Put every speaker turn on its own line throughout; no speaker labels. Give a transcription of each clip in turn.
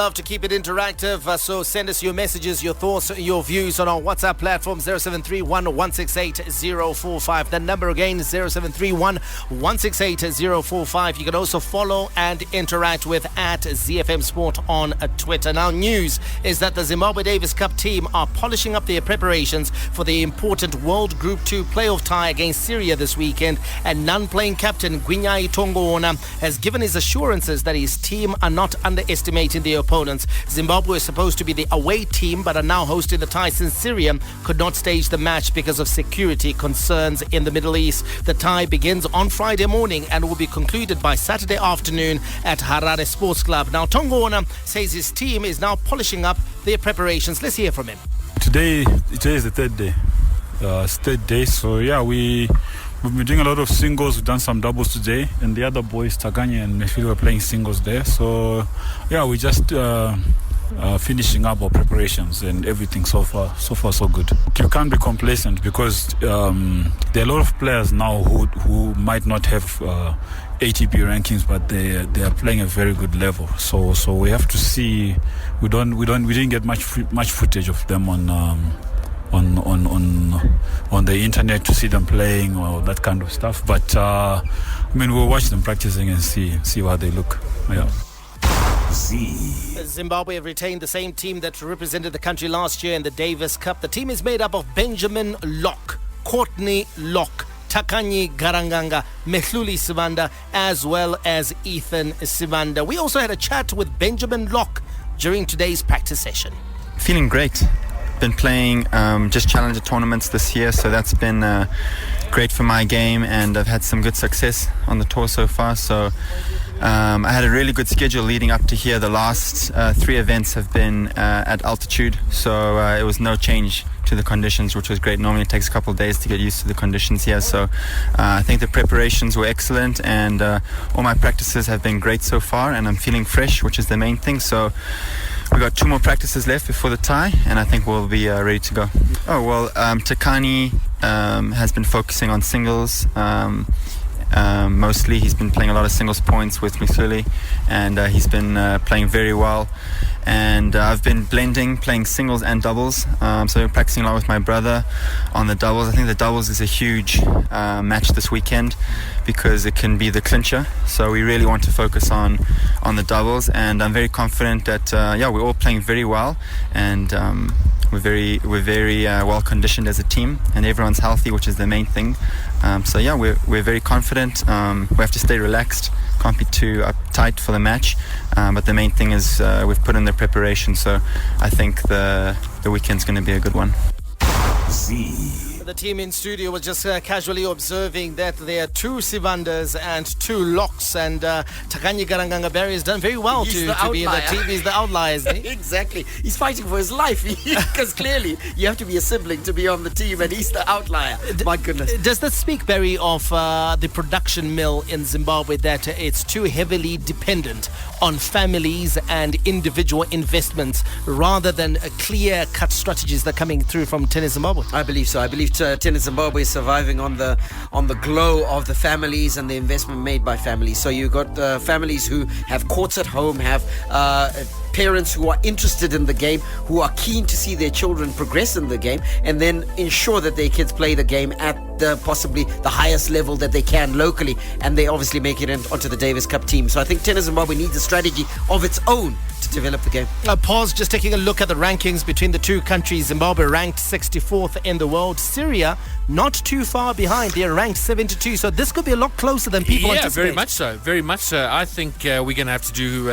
love to keep it interactive, so send us your messages, your thoughts, your views on our WhatsApp platform, 0731 168 045. The number again is 0731 168 045. You can also follow and interact with at ZiFM Sport on Twitter. Now, news is that the Zimbabwe Davis Cup team are polishing up their preparations for the important World Group 2 playoff tie against Syria this weekend, and non-playing captain Gwinyai Tongoona has given his assurances that his team are not underestimating their opponents. Zimbabwe is supposed to be the away team but are now hosting the tie since Syria could not stage the match because of security concerns in the Middle East. The tie begins on Friday morning and will be concluded by Saturday afternoon at Harare Sports Club. Now, Tongoona says his team is now polishing up their preparations. Let's hear from him.
Today is the third day. So yeah, we've been doing a lot of singles. We've done some doubles today, and the other boys, Takanye and Mefili, were playing singles there. So yeah, we just finishing up our preparations and everything. So far so good. You can't be complacent because there are a lot of players now who might not have ATP rankings, but they are playing a very good level. So we have to see. We didn't get much footage of them on the internet to see them playing or that kind of stuff. But we'll watch them practicing and see how they look. Yeah.
Zimbabwe have retained the same team that represented the country last year in the Davis Cup. The team is made up of Benjamin Locke, Courtney Locke, Takanyi Garanganga, Mehluli Sibanda, as well as Ethan Sibanda. We also had a chat with Benjamin Locke during today's practice session.
Feeling great. Been playing just challenger tournaments this year, so that's been great for my game, and I've had some good success on the tour so far. So I had a really good schedule leading up to here. The last 3 events have been at altitude, so it was no change to the conditions, which was great. Normally it takes a couple of days to get used to the conditions here, so I think the preparations were excellent, and all my practices have been great so far, and I'm feeling fresh, which is the main thing. So we got 2 more practices left before the tie, and I think we'll be ready to go. Oh well, Takani has been focusing on singles. Mostly he's been playing a lot of singles points with Mifuli, and he's been playing very well. And I've been playing singles and doubles, so we're practicing a lot with my brother on the doubles. I think the doubles is a huge match this weekend because it can be the clincher, so we really want to focus on the doubles, and I'm very confident that we're all playing very well, and we're very well conditioned as a team, and everyone's healthy, which is the main thing. We're very confident. We have to stay relaxed, can't be too uptight for the match, but the main thing is we've put in the preparation, so I think the weekend's going to be a good one.
The team in studio was just casually observing that there are 2 Sibandas and 2 Locks, and Takanyi Garanganga Barry has done very well to be in the team. He's the outlier, isn't he?
Exactly. He's fighting for his life, because clearly you have to be a sibling to be on the team, and he's the outlier. My goodness.
Does that speak, Barry, of the production mill in Zimbabwe, that it's too heavily dependent on families and individual investments rather than clear-cut strategies that are coming through from Tennis Zimbabwe?
I believe so. I believe Tennis Zimbabwe is surviving on the glow of the families and the investment made by families. So you've got families who have courts at home, have parents who are interested in the game, who are keen to see their children progress in the game, and then ensure that their kids play the game at possibly the highest level that they can locally, and they obviously make it onto the Davis Cup team. So I think Tennis Zimbabwe needs a strategy of its own to develop the game.
Pause, just taking a look at the rankings between the 2 countries. Zimbabwe ranked 64th in the world. Syria not too far behind. They're ranked 72, so this could be a lot closer than people anticipate.
Very much so. I think we're going to have to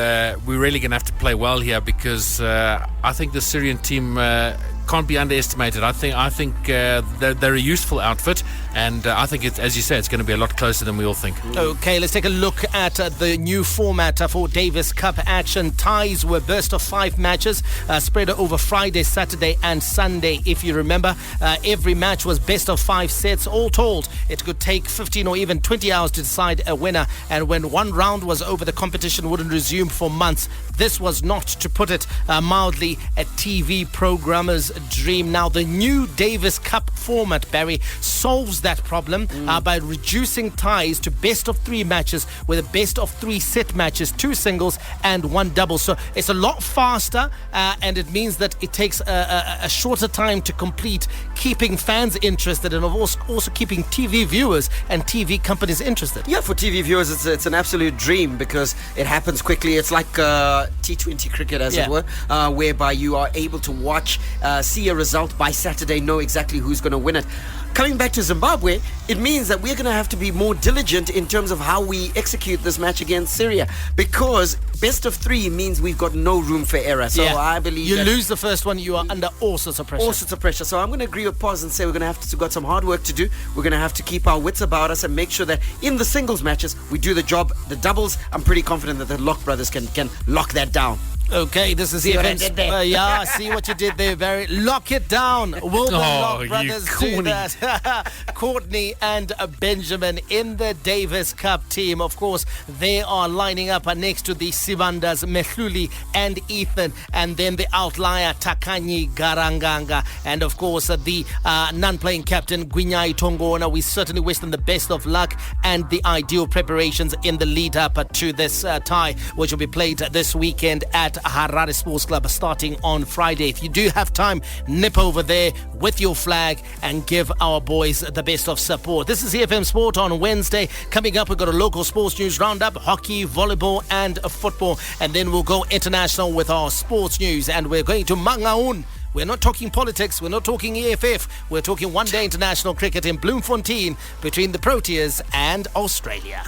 we're really going to have to play well here, because I think the Syrian team can't be underestimated. I think they're a useful outfit, and I think it's, as you say, it's going to be a lot closer than we all think.
Okay, let's take a look at the new format for Davis Cup action. Ties were best of 5 matches spread over Friday, Saturday and Sunday. If you remember, every match was best of 5 sets. All told, it could take 15 or even 20 hours to decide a winner, and when one round was over, the competition wouldn't resume for months. This was not, to put it mildly, a TV programmer's dream. Now, the new Davis Cup format, Barry, solves that problem by reducing ties to best of 3 matches with a best of 3 set matches, 2 singles and 1 double. So it's a lot faster and it means that it takes a shorter time to complete, keeping fans interested and also keeping TV viewers and TV companies interested.
Yeah, for TV viewers, it's an absolute dream because it happens quickly. It's like T20 cricket, as it were, whereby you are able to watch, see a result by Saturday, know exactly who's going to win it. Coming back to Zimbabwe, it means that we're going to have to be more diligent in terms of how we execute this match against Syria, because best of 3 means we've got no room for error. So I believe
you lose the first one, you are under all sorts of pressure.
All sorts of pressure. So I'm going to agree with Paz and say we're going to have to got some hard work to do. We're going to have to keep our wits about us and make sure that in the singles matches we do the job. The doubles, I'm pretty confident that the Lock brothers can lock that down.
Okay, this is
See what I did there?
yeah, see what you did there, Barry. Lock it down. Will the Lock brothers do that? Courtney and Benjamin in the Davis Cup team. Of course, they are lining up next to the Sibandas, Mehluli and Ethan. And then the outlier, Takanyi Garanganga. And of course, the non-playing captain, Gwinyai Tongona. We certainly wish them the best of luck and the ideal preparations in the lead-up to this tie, which will be played this weekend at Harare Sports Club starting on Friday. If you do have time, nip over there with your flag and give our boys the best of support. This is ZiFM Sport on Wednesday. Coming up, we've got a local sports news roundup, hockey, volleyball and football, and then we'll go international with our sports news, and we're going to Mangaun. We're not talking politics, we're not talking EFF, we're talking one-day international cricket in Bloemfontein between the Proteas and Australia.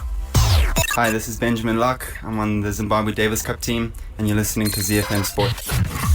Hi, this is Benjamin Locke. I'm on the Zimbabwe Davis Cup team, and you're listening to ZiFM Sport.